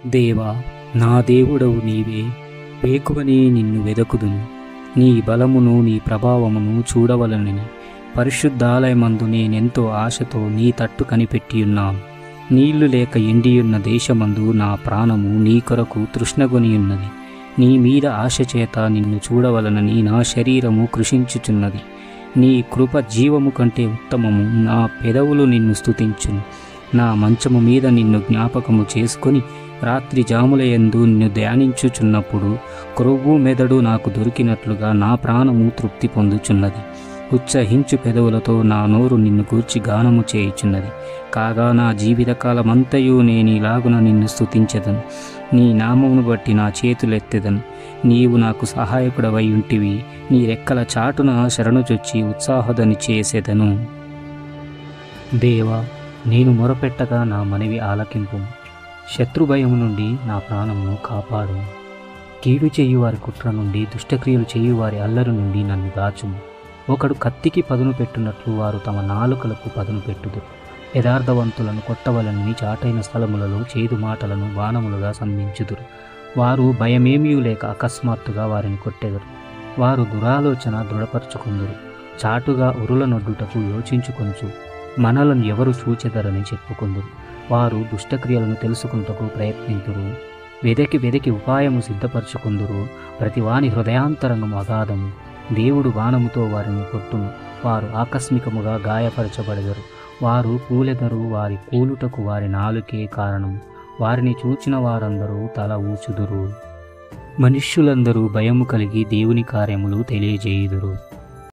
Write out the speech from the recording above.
దేవా, నా దేవుడవు నీవే, వేకువనే నిన్ను వెదకుదును. నీ బలమును నీ ప్రభావమును చూడవలనని పరిశుద్ధాలయమందు నేనెంతో ఆశతో నీ తట్టు కనిపెట్టియున్నాను. నీళ్లు లేక ఎండియున్న దేశమందు నా ప్రాణము నీ కొరకు తృష్ణగొనియున్నది. నీ మీద ఆశ చేత నిన్ను చూడవలనని నా శరీరము కృషించుచున్నది. నీ కృప జీవము కంటే ఉత్తమము. నా పెదవులు నిన్ను స్తుతించును. నా మంచము మీద నిన్ను జ్ఞాపకము చేసుకొని రాత్రి జాములయందు నిన్ను ధ్యానించుచున్నప్పుడు క్రొవ్వు మెదడు నాకు దొరికినట్లుగా నా ప్రాణము తృప్తి పొందుచున్నది. ఉత్సహించు పెదవులతో నా నోరు నిన్ను గూర్చి గానము చేయుచున్నది. కాగా నా జీవితకాలమంతయు నేనిలాగున నిన్ను స్తుతించెదను. నీ నామమును బట్టి నా చేతులెత్తెదను. నీవు నాకు సహాయకుడవై ఉంటివి. నీ రెక్కల చాటున శరణుచొచ్చి ఉత్సాహదని చేసెదను. దేవా, నేను మొరపెట్టగా నా మనవి ఆలకింపు. శత్రుభయము నుండి నా ప్రాణమును కాపాడు. కీడు చేయువారి కుట్ర నుండి, దుష్టక్రియలు చేయువారి అల్లరి నుండి నన్ను దాచుము. ఒకడు కత్తికి పదును పెట్టునట్లు వారు తమ నాలుకలకు పదును పెట్టుదురు. యథార్థవంతులను కొట్టవలనని చాటైన స్థలములలో చేదు మాటలను బాణములుగా సంధించుదురు. వారు భయమేమీ లేక అకస్మాత్తుగా వారిని కొట్టెదరు. వారు దురాలోచన దృఢపరచుకుందురు. చాటుగా ఉరుల నొడ్డుటకు యోచించుకొనుచు మనలను ఎవరు చూచెదరని చెప్పుకుందురు. వారు దుష్టక్రియలను తెలుసుకుంటకు ప్రయత్నింతురు. వెదకి ఉపాయము సిద్ధపరచుకుందురు. ప్రతివాని హృదయాంతరంగము అగాధము. దేవుడు బాణముతో వారిని కొట్టును. వారు ఆకస్మికముగా గాయపరచబడెదరు. వారు కూలెదరు. వారి కూలుటకు వారి నాలుకే కారణము. వారిని చూచిన వారందరూ తల ఊచుదురు. మనుష్యులందరూ భయము కలిగి దేవుని కార్యములు తెలియజేయుదురు.